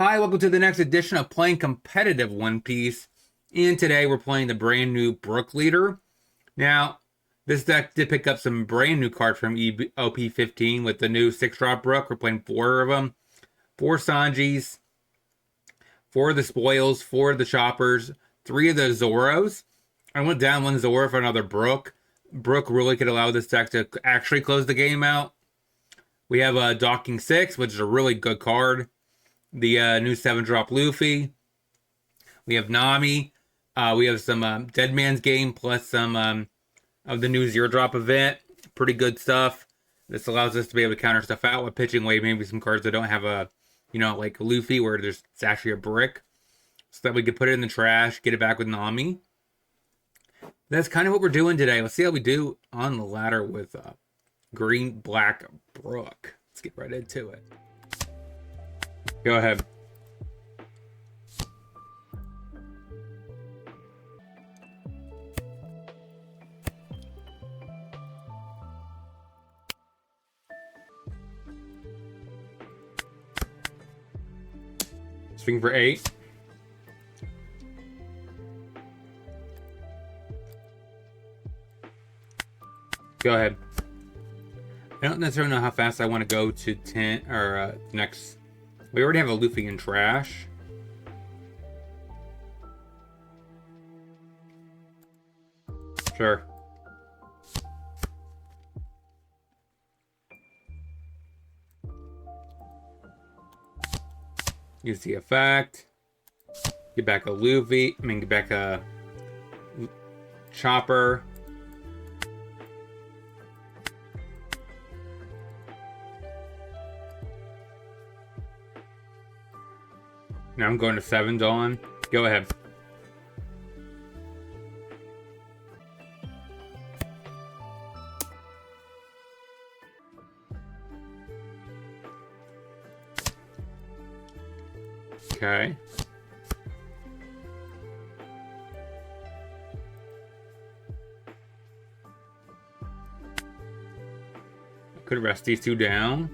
Hi, welcome to the next edition of Playing Competitive One Piece. And today we're playing the brand new Brook leader. Now, this deck did pick up some brand new cards from OP15 with the new 6-drop Brook. We're playing 4 of them. 4 Sanjis, 4 of the Spoils, 4 of the Choppers, 3 of the Zoros. I went down 1 Zoro for another Brook. Brook really could allow this deck to actually close the game out. We have a Docking 6, which is a really good card. The new 7-drop Luffy. We have Nami. We have some Dead Man's Game plus some of the new 0-drop event. Pretty good stuff. This allows us to be able to counter stuff out with pitching away maybe some cards that don't have a, like Luffy where it's actually a brick. So that we could put it in the trash, get it back with Nami. That's kind of what we're doing today. Let's see how we do on the ladder with green-black Brook. Let's get right into it. Go ahead. Swing for 8. Go ahead. I don't necessarily know how fast I want to go to 10 or next. We already have a Luffy in trash. Sure. Use the effect. Get back a Luffy. Get back a Chopper. Now I'm going to 7 Dawn. Go ahead. Okay. I could rest these 2 down.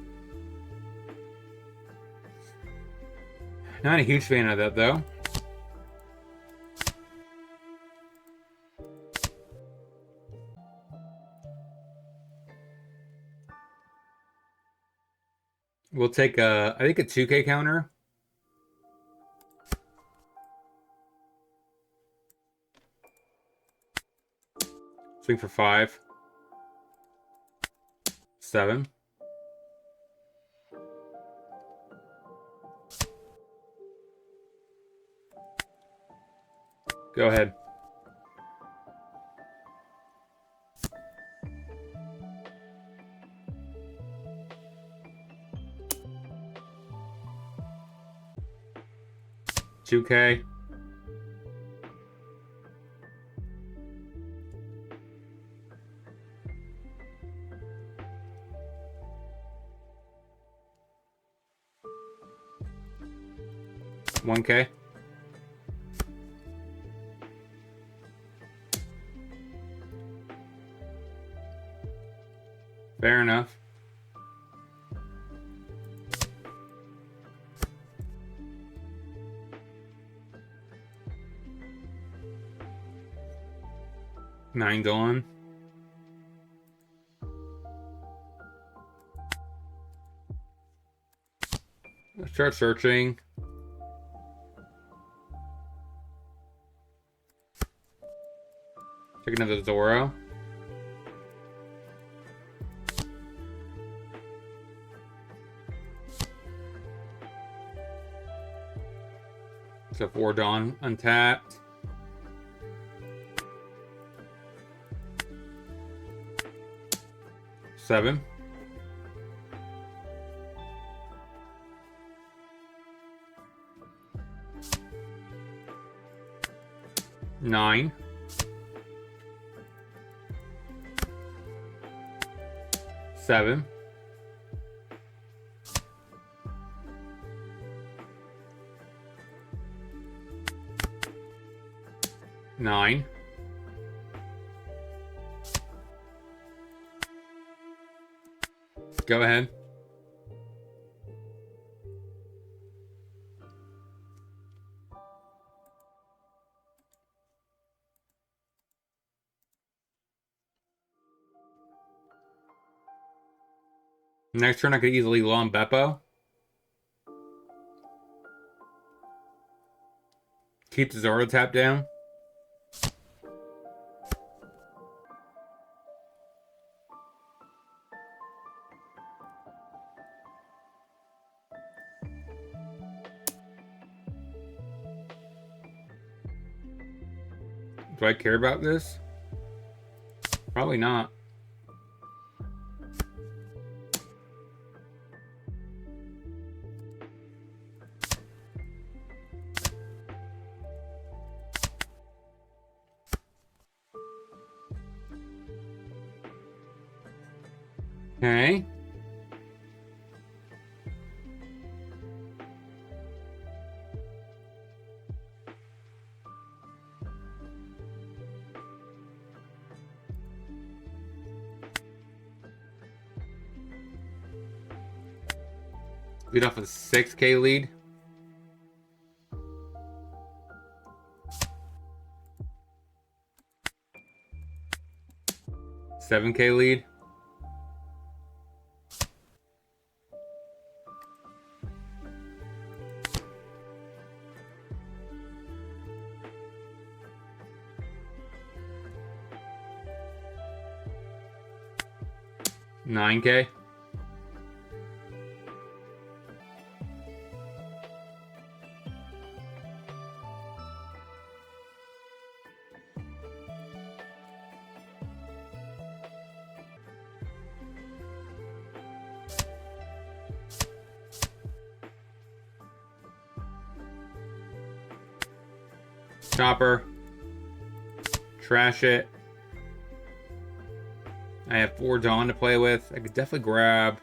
Not a huge fan of that, though. We'll take I think a 2K counter. Swing for 5. 7. Go ahead. $2K. $1K. Fair enough. $9 Dawn. Let's start searching. Take another Zoro. So 4 Dawn untapped. $7. $9. $7. $9. Go ahead. Next turn I could easily long Beppo. Keep the Zoro tap down. Do I care about this? Probably not. Okay. Lead off with a 6K lead. $7K lead. $9K. Chopper. Trash it. I have 4 Dawn to play with. I could definitely grab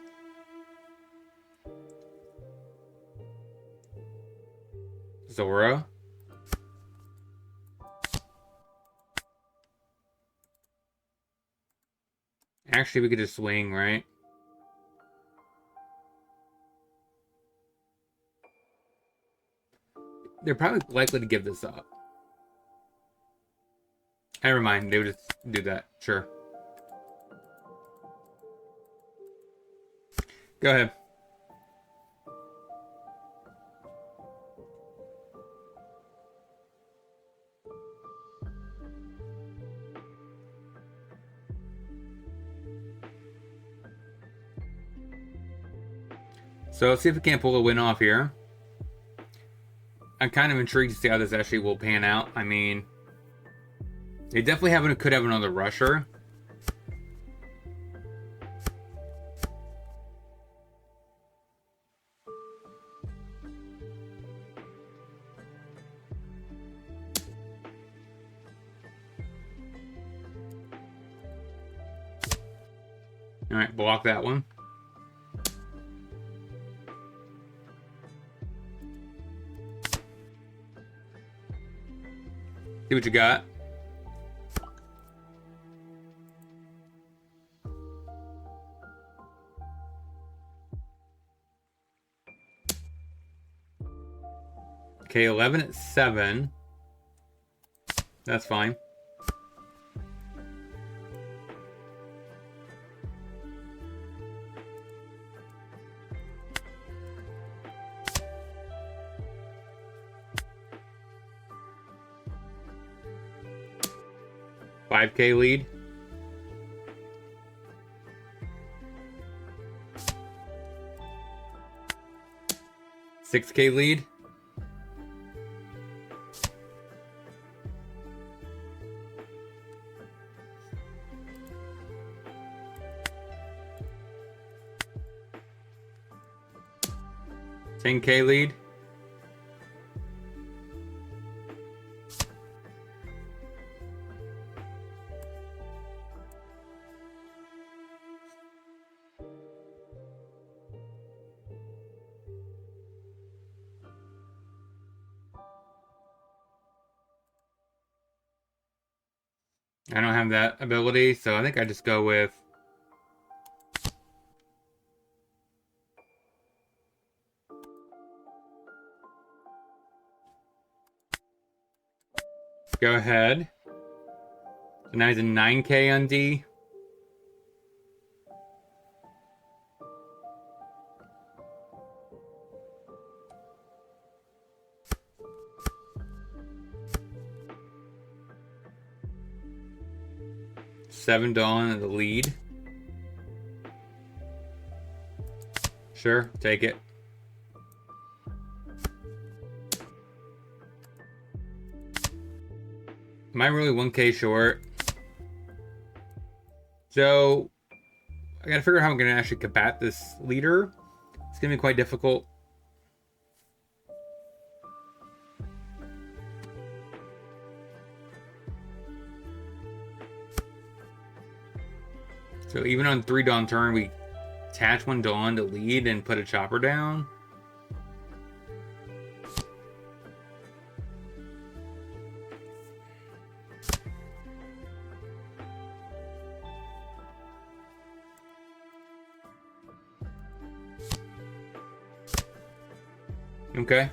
Zoro. Actually, we could just swing, right? They're probably likely to give this up. Never mind, they would just do that. Sure. Go ahead. So let's see if we can't pull a win off here. I'm kind of intrigued to see how this actually will pan out. I mean, they definitely could have another rusher. All right, block that one. See what you got. Okay, 11 at 7. That's fine. $5K lead. $6K lead. $10K lead. I don't have that ability, so I think I just go with go ahead. So now he's a 9K on D. 7 Dawn in the lead. Sure, take it. Am I really 1K short? So, I gotta figure out how I'm gonna actually combat this leader. It's gonna be quite difficult. So even on 3 Dawn turn, we attach 1 Dawn to lead and put a chopper down. Okay.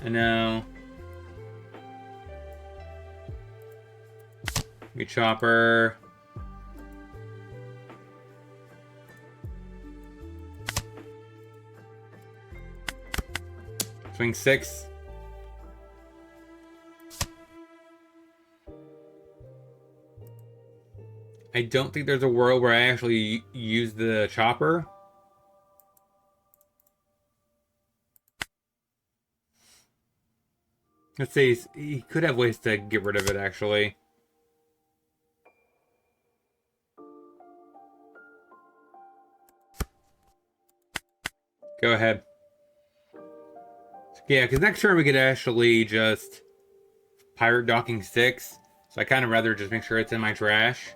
And now we chopper. Swing 6. I don't think there's a world where I actually use the chopper. Let's see, he could have ways to get rid of it, actually. Go ahead. Yeah, because next turn we could actually just pirate docking 6. So I kind of rather just make sure it's in my trash.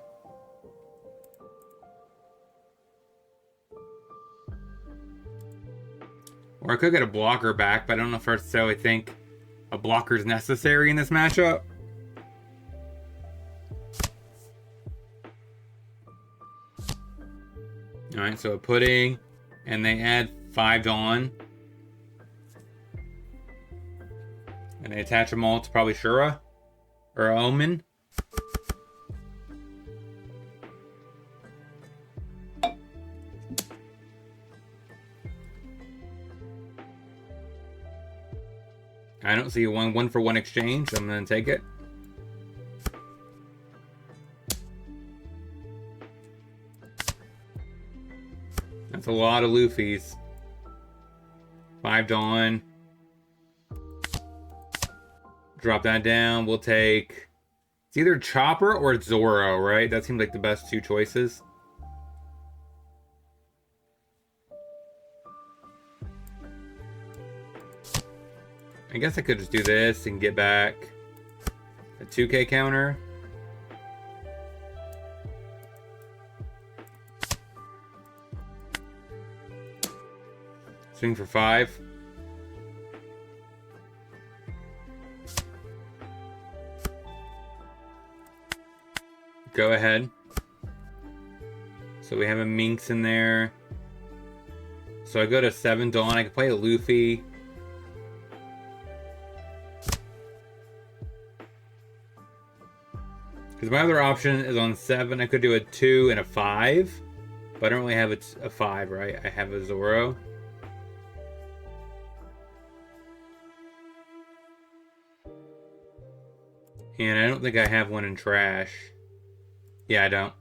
Or I could get a blocker back, but I don't know if I necessarily think a blocker is necessary in this matchup. Alright, so a pudding, and they add 5 Dawn. And they attach them all to probably Shura or Omen. I don't see a one for one exchange, so I'm going to take it. That's a lot of Luffy's. 5 Dawn. Drop that down. We'll take... It's either Chopper or Zoro, right? That seems like the best 2 choices. I guess I could just do this and get back a 2K counter. Swing for 5. Go ahead. So we have a Minx in there. So I go to 7 Dawn. I can play a Luffy. Because my other option is on 7. I could do a 2 and a 5. But I don't really have a 5, right? I have a Zoro. And I don't think I have one in trash. Yeah, I don't.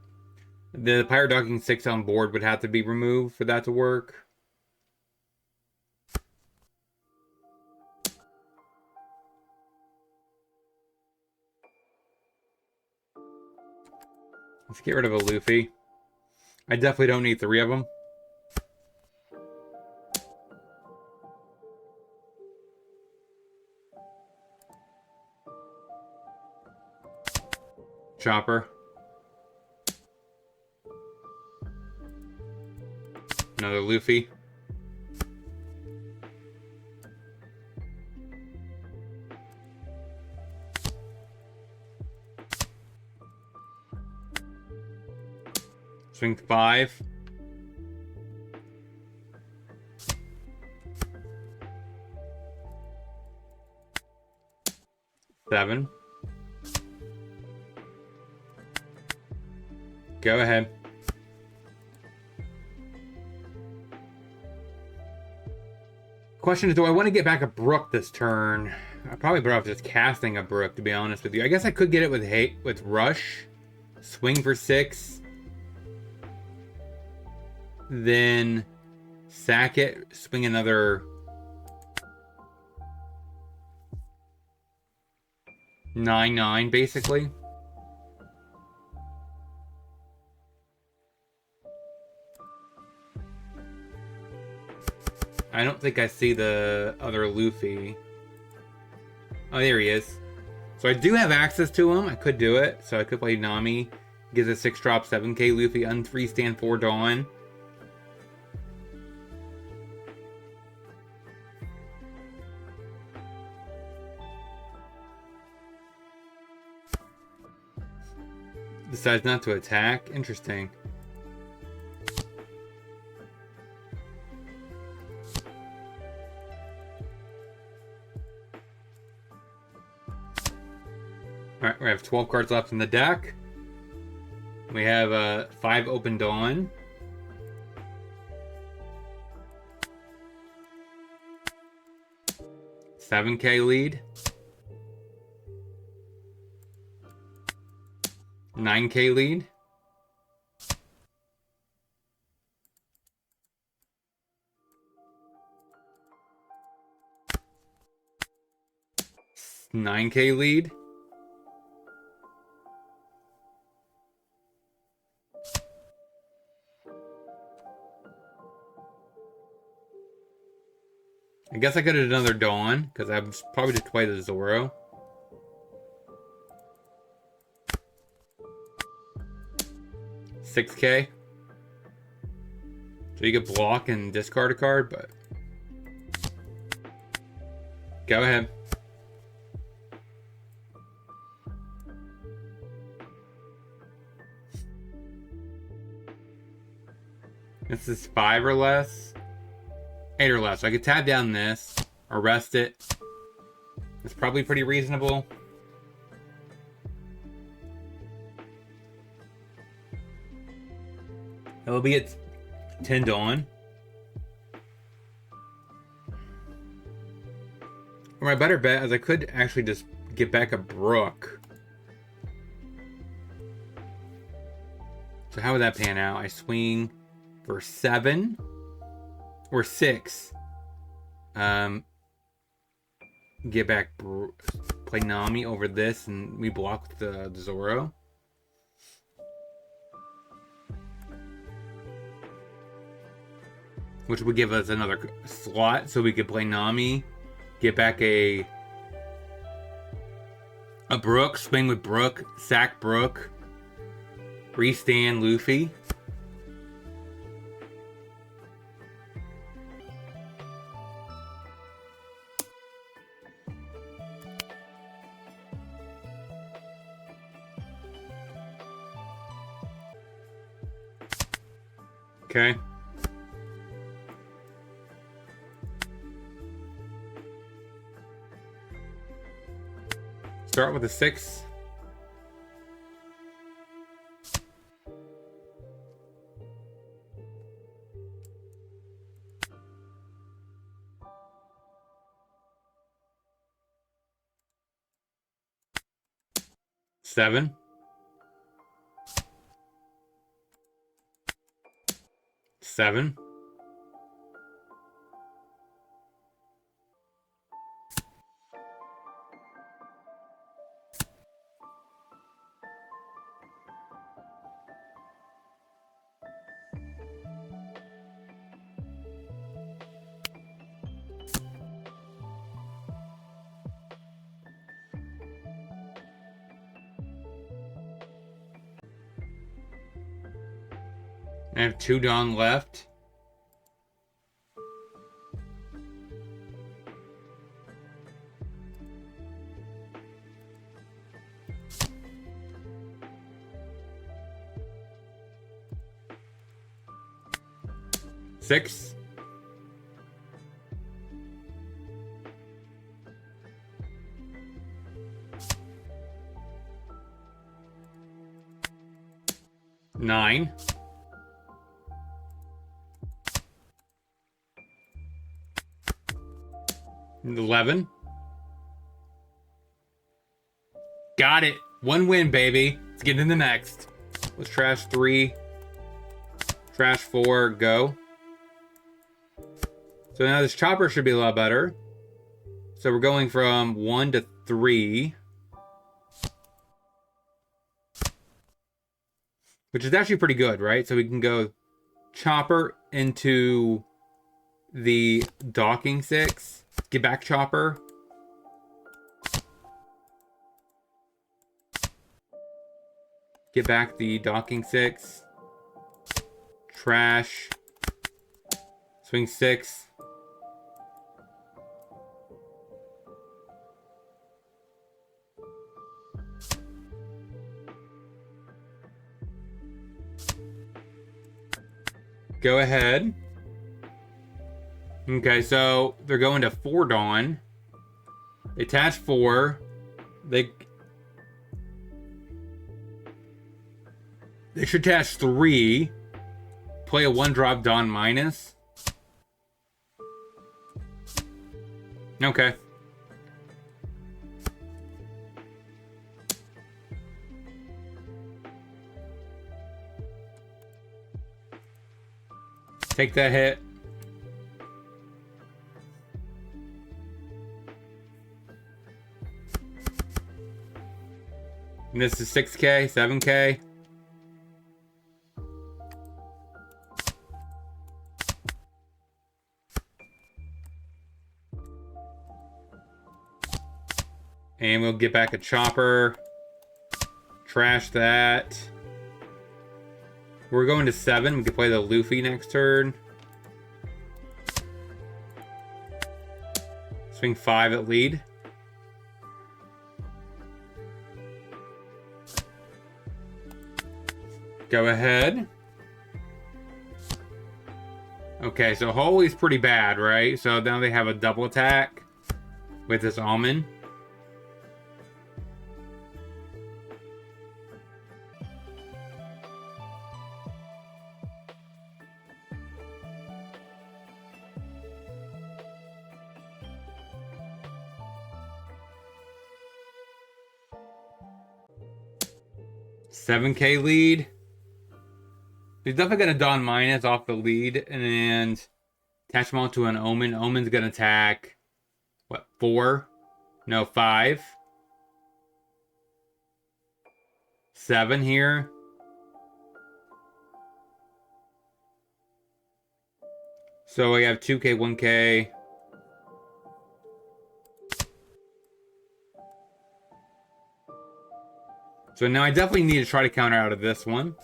The Pirate Docking 6 on board would have to be removed for that to work. Let's get rid of a Luffy. I definitely don't need 3 of them. Chopper. Another Luffy. Swing 5. Seven. Go ahead. Question is, do I want to get back a Brook this turn? I probably better off just casting a Brook, to be honest with you. I guess I could get it with Rush. swing for 6, then sack it, swing another 9/9 basically. I don't think I see the other Luffy. Oh, there he is. So I do have access to him. I could do it. So I could play Nami. Gives a 6-drop 7k Luffy. Un-3 stand 4 Dawn. Decides not to attack. Interesting. Alright, we have 12 cards left in the deck. We have 5 open Dawn. $7k lead. 9k lead. $9k lead. I guess I could have done another Dawn, because I was probably just play the Zoro. $6k. So you could block and discard a card, but go ahead. This is 5 or less. 8 or less. So I could tab down this, arrest it. It's probably pretty reasonable. It will be at 10 Dawn. Or my better bet is I could actually just get back a Brook. So how would that pan out? I swing for 7 or 6. Get back, play Nami over this, and we block the Zoro. Which would give us another slot, so we could play Nami, get back a Brook, swing with Brook, sack Brook, restand Luffy. Okay. Start with a 6. Seven. 7. I have 2 Dawn left. Six. Nine. 11. Got it. 1 win, baby. Let's get into the next. Let's trash 3. Trash 4. Go. So now this chopper should be a lot better. So we're going from 1 to 3. Which is actually pretty good, right? So we can go chopper into the docking 6. Get back chopper. Get back the docking 6. Trash. Swing 6. Go ahead. Okay, so they're going to 4 Dawn. They attach 4. They should attach 3. Play a 1-drop Dawn minus. Okay. Take that hit. And this is 6K, 7K. And we'll get back a chopper. Trash that. We're going to 7. We can play the Luffy next turn. Swing 5 at lead. Go ahead. Okay, so Holy's pretty bad, right? So now they have a double attack with this almond. $7K lead. He's definitely going to Dawn minus off the lead and attach them all to an Omen. Omen's going to attack, what, 4? No, 5. 7 here. So we have 2K, 1K. So now I definitely need to try to counter out of this one.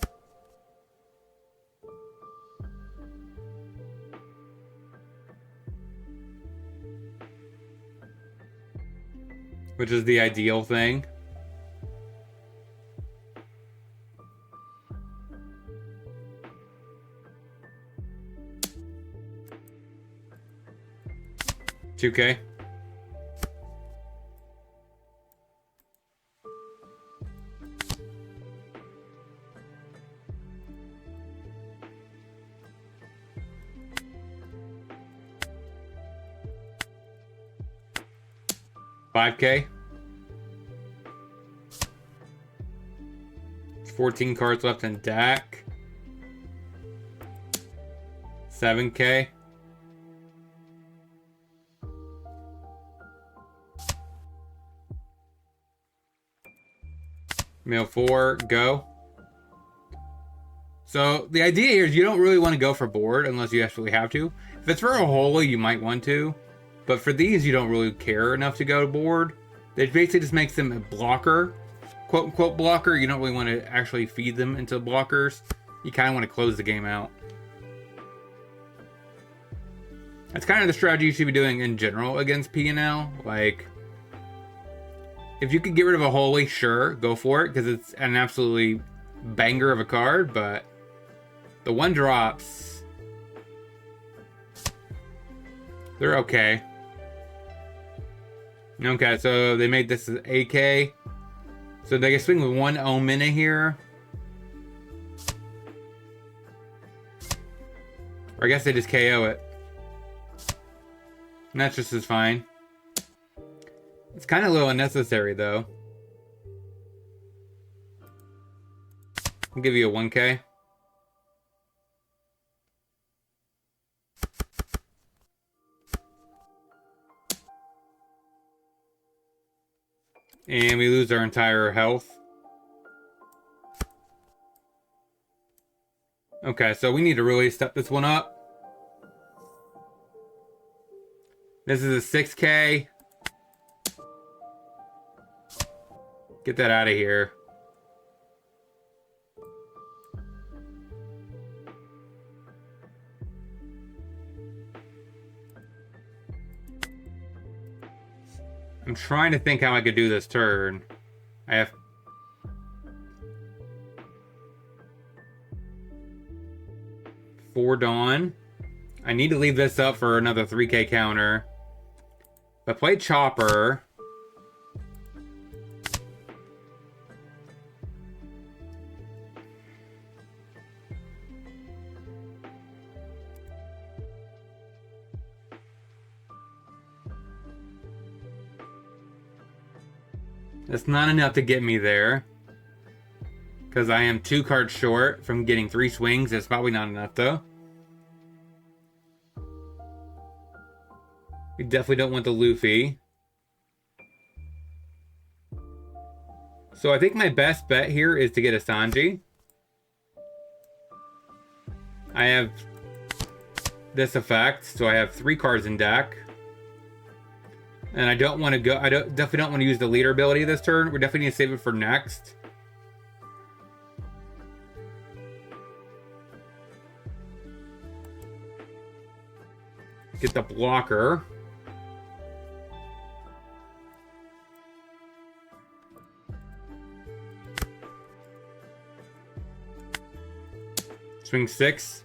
Which is the ideal thing. $2K. $5K. 14 cards left in deck. $7K. Mill 4, go. So the idea here is you don't really want to go for board unless you actually have to. If it's for a Holy, you might want to. But for these, you don't really care enough to go to board. It basically just makes them a blocker. Quote-unquote blocker. You don't really want to actually feed them into blockers. You kind of want to close the game out. That's kind of the strategy you should be doing in general against P&L. Like, if you could get rid of a Holy, sure, go for it. Because it's an absolutely banger of a card. But the 1-drops, they're okay. Okay, so they made this as AK. So they can swing with 1 Omen in here. Or I guess they just KO it. And that's just as fine. It's kind of a little unnecessary, though. I'll give you a 1K. And we lose our entire health. Okay, so we need to really step this one up. This is a 6K. Get that out of here. I'm trying to think how I could do this turn. I have... Four Dawn. I need to leave this up for another 3K counter. If I play Chopper... That's not enough to get me there. Because I am 2 cards short from getting 3 swings. That's probably not enough, though. We definitely don't want the Luffy. So I think my best bet here is to get a Sanji. I have this effect, so I have 3 cards in deck. And I don't want to go... definitely don't want to use the leader ability this turn. We definitely need to save it for next. Get the blocker. Swing 6.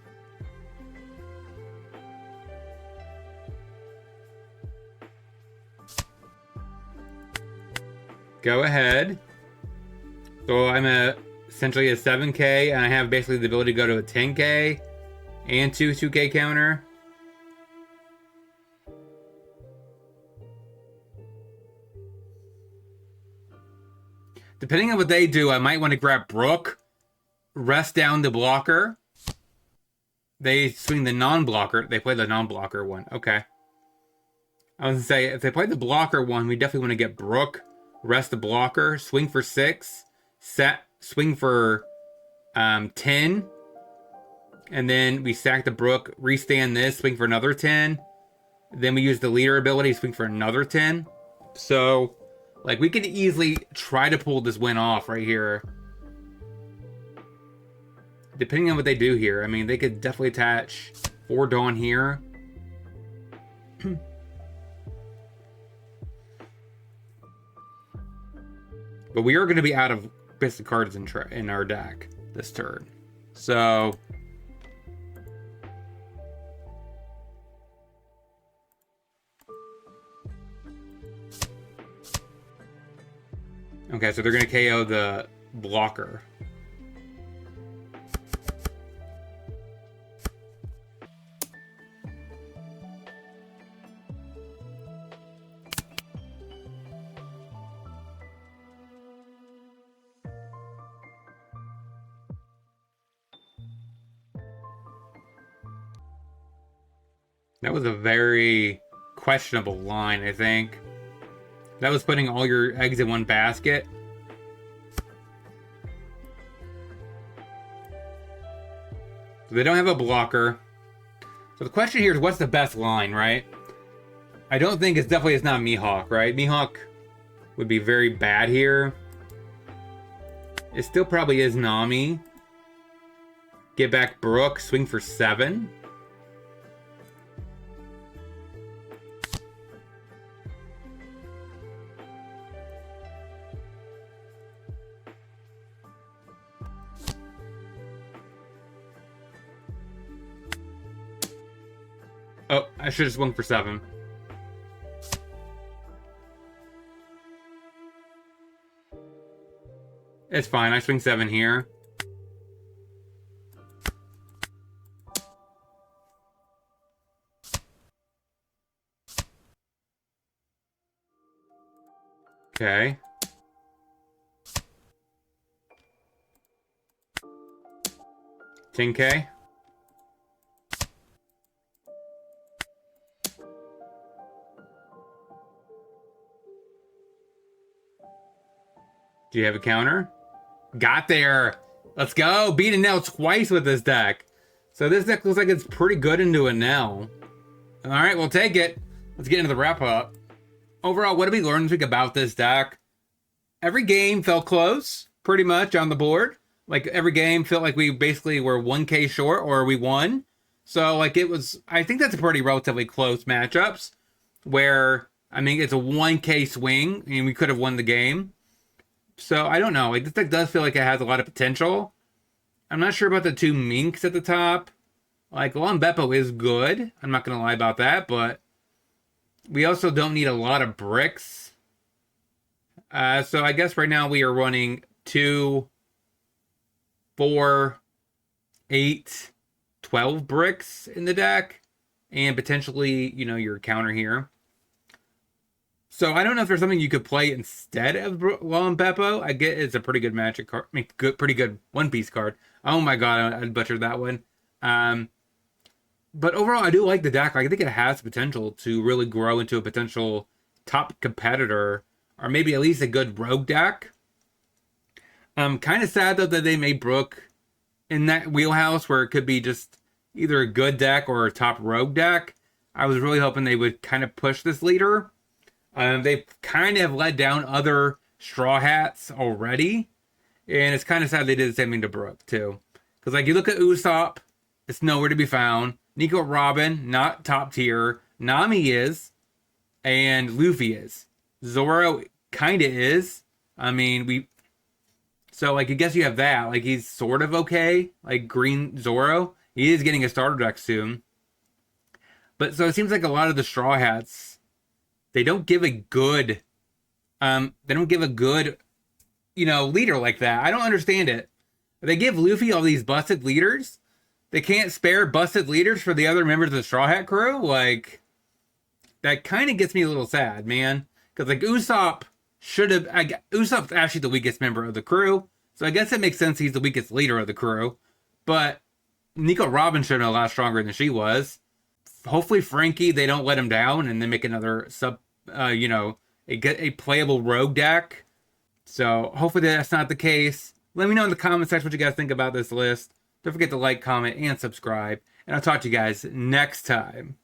Go ahead. So I'm essentially a 7K, and I have basically the ability to go to a 10K and 2K counter. Depending on what they do, I might want to grab Brook, rest down the blocker. They swing the non-blocker. They play the non-blocker one. Okay. I was going to say, if they play the blocker one, we definitely want to get Brook, rest the blocker, swing for 6, swing for 10, and then we sack the Brook, restand this, swing for another 10. Then we use the leader ability, swing for another 10. So, like, we could easily try to pull this win off right here. Depending on what they do here. I mean, they could definitely attach 4 Dawn here. But we are going to be out of basic cards in our deck this turn. So... Okay, so they're going to KO the blocker. That was a very questionable line, I think. That was putting all your eggs in one basket. So they don't have a blocker. So the question here is, what's the best line, right? I don't think it's not Mihawk, right? Mihawk would be very bad here. It still probably is Nami. Get back Brook, swing for 7. Oh, I should have swung for 7. It's fine, I swing 7 here. Okay. 10K. Do you have a counter? Got there. Let's go. Beat a Nell twice with this deck. So this deck looks like it's pretty good into a Nell. All right, we'll take it. Let's get into the wrap up. Overall, what did we learn this week about this deck? Every game felt close, pretty much, on the board. Like, every game felt like we basically were 1K short or we won. So, like, it was, I think that's a pretty relatively close matchups where, I mean, it's a 1K swing and we could have won the game. So, I don't know. Like, this deck does feel like it has a lot of potential. I'm not sure about the two Minks at the top. Like, Lon Beppo is good. I'm not going to lie about that, but we also don't need a lot of bricks. So I guess right now we are running 2, 4, 8, 12 bricks in the deck. And potentially, you know, your counter here. So I don't know if there's something you could play instead of Lon Beppo. I get it's a pretty good magic card. I mean, pretty good one-piece card. Oh my god, I butchered that one. But overall, I do like the deck. I think it has potential to really grow into a potential top competitor, or maybe at least a good rogue deck. I'm kind of sad, though, that they made Brook in that wheelhouse where it could be just either a good deck or a top rogue deck. I was really hoping they would kind of push this leader. They've kind of let down other Straw Hats already, and it's kind of sad they did the same thing to Brook, too. Because, like, you look at Usopp, it's nowhere to be found. Nico Robin, not top tier. Nami is. And Luffy is. Zoro kind of is. I mean, so, like, I guess you have that. Like, he's sort of okay. Like, Green Zoro. He is getting a starter deck soon. But, so it seems like a lot of the Straw Hats, they don't give a good, you know, leader like that. I don't understand it. They give Luffy all these busted leaders. They can't spare busted leaders for the other members of the Straw Hat crew? Like, that kind of gets me a little sad, man. Because, like, Usopp Usopp's actually the weakest member of the crew. So I guess it makes sense he's the weakest leader of the crew. But Nico Robin should have been a lot stronger than she was. Hopefully Frankie, they don't let him down and then make another a playable rogue deck. So hopefully that's not the case. Let me know in the comment section what you guys think about this list. Don't forget to like, comment, and subscribe. And I'll talk to you guys next time.